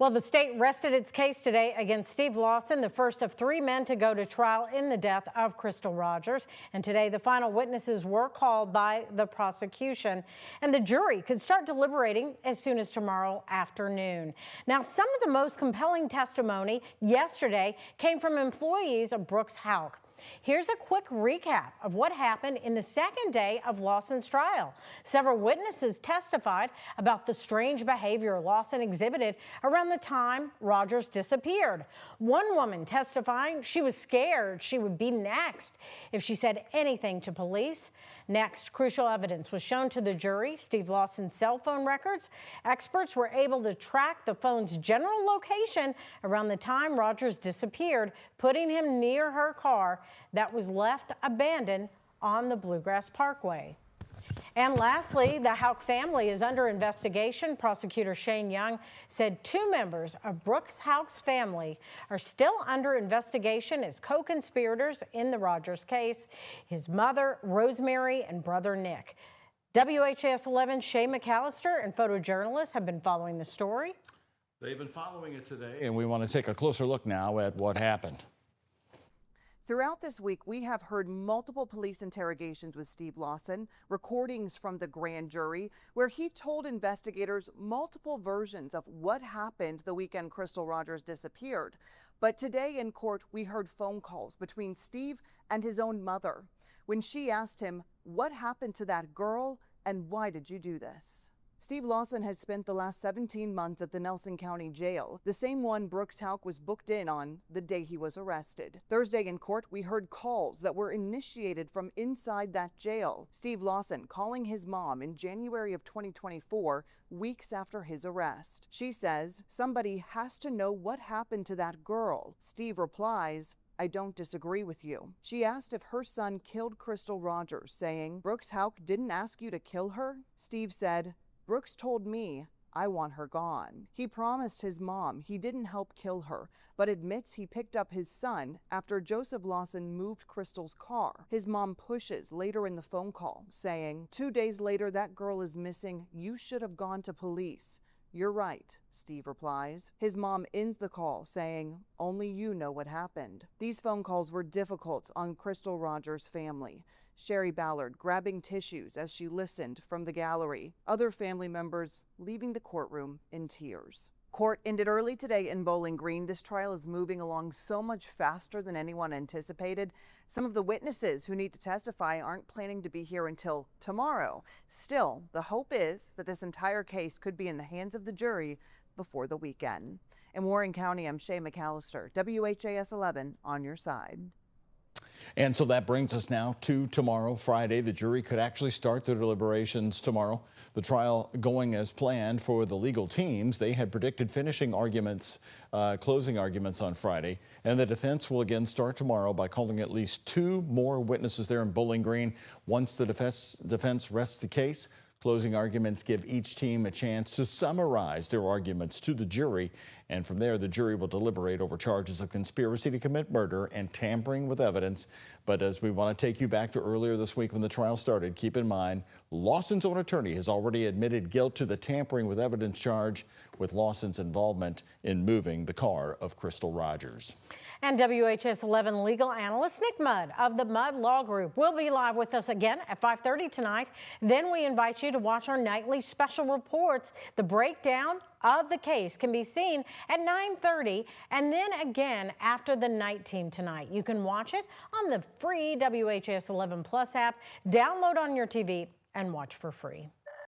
Well, the state rested its case today against Steve Lawson, the first of 3 men to go to trial in the death of Crystal Rogers. And today, the final witnesses were called by the prosecution, and the jury could start deliberating as soon as tomorrow afternoon. Now, some of the most compelling testimony yesterday came from employees of Brooks Houck. Here's a quick recap of what happened in the second day of Lawson's trial. Several witnesses testified about the strange behavior Lawson exhibited around the time Rogers disappeared. One woman testifying she was scared she would be next if she said anything to police. Next, crucial evidence was shown to the jury: Steve Lawson's cell phone records. Experts were able to track the phone's general location around the time Rogers disappeared, putting him near her car that was left abandoned on the Bluegrass Parkway. And lastly, the Houck family is under investigation. Prosecutor Shane Young said 2 members of Brooks Houck's family are still under investigation as co-conspirators in the Rogers case: his mother, Rosemary, and brother, Nick. WHAS 11 Shay McAllister and photojournalists have been following the story. They've been following it today, and we want to take a closer look now at what happened. Throughout this week, we have heard multiple police interrogations with Steve Lawson, recordings from the grand jury, where he told investigators multiple versions of what happened the weekend Crystal Rogers disappeared. But today in court, we heard phone calls between Steve and his own mother when she asked him, "What happened to that girl, and why did you do this?" Steve Lawson has spent the last 17 months at the Nelson County Jail, the same one Brooks Houck was booked in on the day he was arrested. Thursday in court, we heard calls that were initiated from inside that jail. Steve Lawson calling his mom in January of 2024, weeks after his arrest. She says, "Somebody has to know what happened to that girl." Steve replies, "I don't disagree with you." She asked if her son killed Crystal Rogers, saying, "Brooks Houck didn't ask you to kill her?" Steve said, "Brooks told me I want her gone." He promised his mom he didn't help kill her, but admits he picked up his son after Joseph Lawson moved Crystal's car. His mom pushes later in the phone call, saying, "2 days later, that girl is missing. You should have gone to police." "You're right," Steve replies. His mom ends the call saying, "Only you know what happened." These phone calls were difficult on Crystal Rogers' family. Sherry Ballard grabbing tissues as she listened from the gallery. Other family members leaving the courtroom in tears. Court ended early today in Bowling Green. This trial is moving along so much faster than anyone anticipated. Some of the witnesses who need to testify aren't planning to be here until tomorrow. Still, the hope is that this entire case could be in the hands of the jury before the weekend. In Warren County, I'm Shay McAllister, WHAS 11 on your side. And so that brings us now to tomorrow, Friday. The jury could actually start their deliberations tomorrow. The trial going as planned for the legal teams. They had predicted finishing arguments, closing arguments on Friday. And the defense will again start tomorrow by calling at least 2 more witnesses there in Bowling Green. Once the defense rests the case, closing arguments give each team a chance to summarize their arguments to the jury, and from there the jury will deliberate over charges of conspiracy to commit murder and tampering with evidence. But as we want to take you back to earlier this week when the trial started, keep in mind Lawson's own attorney has already admitted guilt to the tampering with evidence charge, with Lawson's involvement in moving the car of Crystal Rogers. And WHAS 11 legal analyst Nick Mudd of the Mudd Law Group will be live with us again at 5:30 tonight. Then we invite you to watch our nightly special reports. The breakdown of the case can be seen at 9:30 and then again after the night team tonight. You can watch it on the free WHAS 11 Plus app, download on your TV, and watch for free.